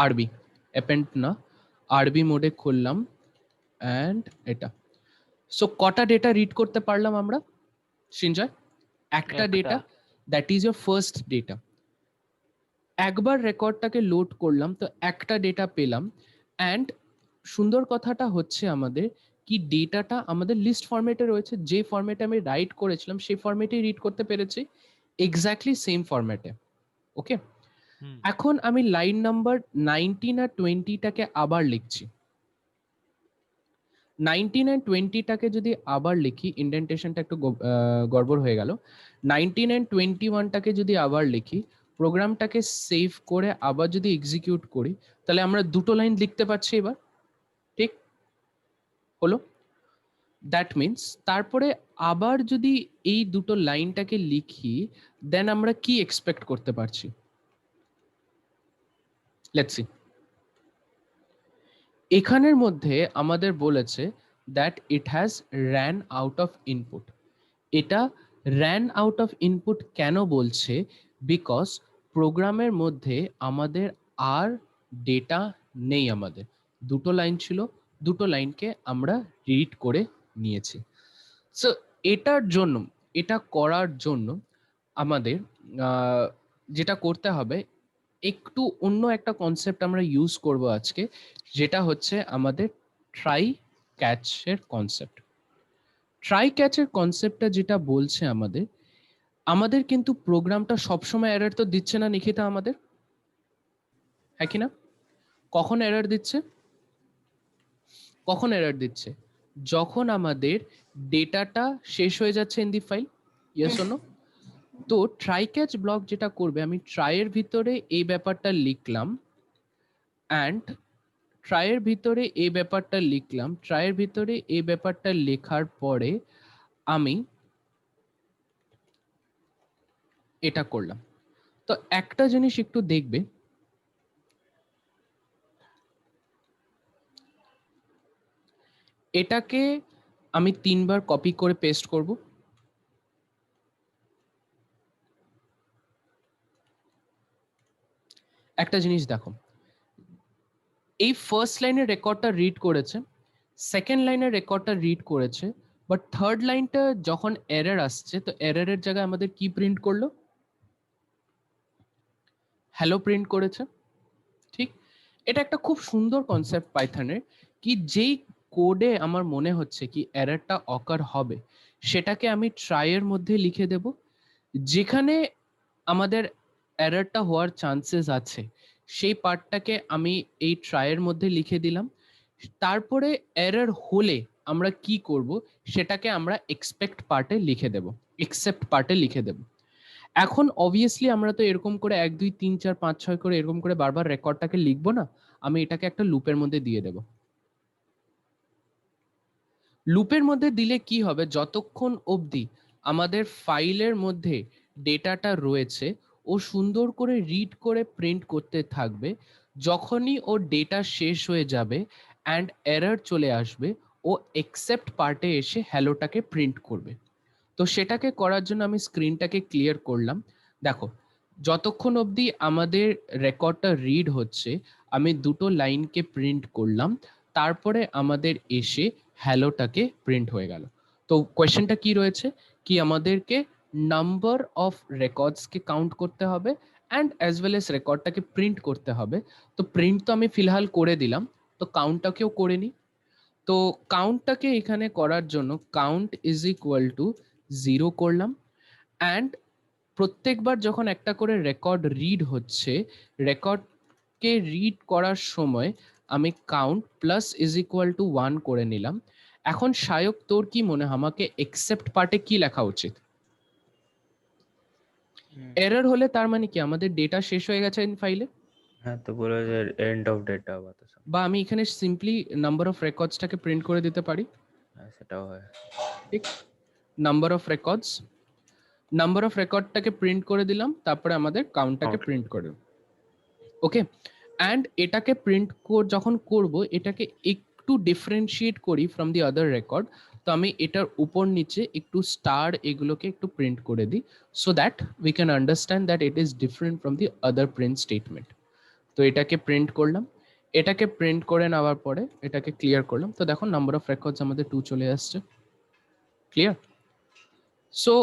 আরবি অ্যাপেন্ড না, আরবি মোডে খুললাম অ্যান্ড এটা। সো কটা ডেটা রিড করতে পারলাম আমরা সিঞ্জয়? একটা data, that is your first data. একবার রেকর্ডটাকে লোড করলাম তো একটা ডেটা পেলাম, অ্যান্ড সুন্দর কথাটা হচ্ছে আমাদের কি ডেটাটা আমাদের লিস্ট ফরম্যাটে রয়েছে, যে ফরম্যাটে আমি রাইট করেছিলাম সেই ফরম্যাটেই রিড করতে পেরেছি, এক্স্যাক্টলি সেম ফরম্যাটে। ওকে, এখন আমি লাইন নাম্বার 19 আর 20টাকে আবার লিখছি। 19 and 20টাকে যদি আবার লিখি, ইন্ডেন্টেশনটা একটু গড়বড় হয়ে গেল। 19 and 21টাকে যদি আবার লিখি, প্রোগ্রামটাকে সেভ করে আবার যদি এক্সিকিউট করি, তাহলে আমরা দুটো লাইন লিখতে পারছি এবার, ঠিক? হলো। দ্যাট মিনস তারপরে আবার যদি এই দুটো লাইনটাকে লিখি, দেন আমরা কি এক্সপেক্ট করতে পারছি? Let's see. এখানের মধ্যে আমাদের বলেছে that it has ran out of input. এটা র্যান আউট অফ ইনপুট কেন বলছে? বিকজ প্রোগ্রামের মধ্যে আমাদের আর ডেটা নেই, আমাদের দুটো লাইন ছিল, দুটো লাইনকে আমরা রিড করে নিয়েছি। সো এটা করার জন্য আমাদের যেটা করতে হবে, একটু অন্য একটা কনসেপ্ট আমরা ইউজ করব আজকে, যেটা হচ্ছে আমাদের ট্রাই ক্যাচের কনসেপ্ট। ট্রাই ক্যাচের কনসেপ্টটা যেটা বলছে আমাদের কিন্তু প্রোগ্রামটা সবসময় এরর তো দিচ্ছে না নিখিতা আমাদের, হ্যাঁ কি না? কখন এরর দিচ্ছে? কখন এরর দিচ্ছে? যখন আমাদের ডেটাটা শেষ হয়ে যাচ্ছে in the file. Yes or no? তো ট্রাই ক্যাচ ব্লক যেটা করবে, আমি ট্রাইয়ের ভিতরে এই ব্যাপারটা লিখলাম অ্যান্ড ট্রাইয়ের ভিতরে এই ব্যাপারটা লিখলাম, ট্রাইয়ের ভিতরে এই ব্যাপারটা লেখার পরে আমি এটা করলাম। তো একটা জিনিস একটু দেখবে, এটাকে আমি 3 বার কপি করে পেস্ট করব। একটা জিনিস দেখো, এই ফার্স্ট লাইনের রেকর্ডটা রিড করেছে, সেকেন্ড লাইনের রেকর্ডটা রিড করেছে, বাট থার্ড লাইনটা যখন এরর আসছে, তো এররের জায়গায় আমাদের কি প্রিন্ট করলো? হ্যালো প্রিন্ট করেছে। ঠিক, এটা একটা খুব সুন্দর কনসেপ্ট পাইথনের, কি যেই কোডে আমার মনে হচ্ছে কি এররটা অকার হবে, সেটাকে আমি ট্রাইয়ের মধ্যে লিখে দেব। যেখানে আমাদের এররটা হওয়ার চান্সেস আছে, সেই পার্টটাকে আমি এই ট্রাইয়ের মধ্যে লিখে দিলাম। তারপরে এরর হলে আমরা কি করব, সেটাকে আমরা এক্সপেক্ট পার্টে লিখে দেব, এক্সেপ্ট পার্টে লিখে দেব। এখন অবভিয়াসলি আমরা তো এরকম করে 1 2 3 4 5 6 করে এরকম করে বারবার রেকর্ডটাকে লিখবো না, আমি এটাকে একটা লুপের মধ্যে দিয়ে দেব। লুপের মধ্যে দিলে কি হবে, যতক্ষণ অবধি আমাদের ফাইলের মধ্যে ডেটাটা রয়েছে ও সুন্দর করে রিড করে প্রিন্ট করতে থাকবে। যখনই ও ডেটা শেষ হয়ে যাবে অ্যান্ড এরর চলে আসবে, ও এক্সেপ্ট পার্টে এসে হ্যালোটাকে প্রিন্ট করবে। তো সেটাকে করার জন্য আমি স্ক্রিনটাকে ক্লিয়ার করলাম। দেখো, যতক্ষণ অবধি আমাদের রেকর্ডটা রিড হচ্ছে, আমি দুটো লাইনকে প্রিন্ট করলাম, তারপরে আমাদের এসে হ্যালোটাকে প্রিন্ট হয়ে গেল। তো কোয়েশ্চেনটা কি রয়েছে, কি আমাদেরকে নাম্বার অফ রেকর্ডসকে কাউন্ট করতে হবে অ্যান্ড অ্যাজ ওয়েল এস রেকর্ডটাকে প্রিন্ট করতে হবে। তো প্রিন্ট তো আমি ফিলহাল করে দিলাম, তো কাউন্টটাকেও করে নিই। তো কাউন্টটাকে এখানে করার জন্য কাউন্ট ইজ ইকুয়াল টু 0 করলাম, অ্যান্ড প্রত্যেকবার যখন একটা করে রেকর্ড রিড হচ্ছে, রেকর্ডকে রিড করার সময় আমি count plus is equal to 1 করে নিলাম। এখন সায়ক, তোর কি মনে হয় আমাকে এক্সেপ্ট পার্টে কি লেখা উচিত? এরর হলে তার মানে কি আমাদের ডেটা শেষ হয়ে গেছে ইন ফাইলে, হ্যাঁ, তো বলে যে এন্ড অফ ডেটা বা তো বা আমি এখানে সিম্পলি নাম্বার অফ রেকর্ডসটাকে প্রিন্ট করে দিতে পারি। হ্যাঁ, সেটাও হয়। ঠিক, number of records, number of রেকর্ডটাকে প্রিন্ট করে দিলাম, তারপরে আমাদের কাউন্টটাকে Count. প্রিন্ট করে, ওকে। অ্যান্ড এটাকে প্রিন্ট যখন করব, এটাকে একটু ডিফারেন্সিয়েট করি ফ্রম দি আদার রেকর্ড। তো আমি এটার উপর নিচে একটু স্টার এগুলোকে একটু প্রিন্ট করে দিই, so that we can understand that it is different from the other print statement. তো এটাকে প্রিন্ট করলাম, এটাকে প্রিন্ট করে নেওয়ার পরে এটাকে ক্লিয়ার করলাম। তো দেখো নাম্বার অফ রেকর্ডস আমাদের 2 চলে আসছে, ক্লিয়ার। সো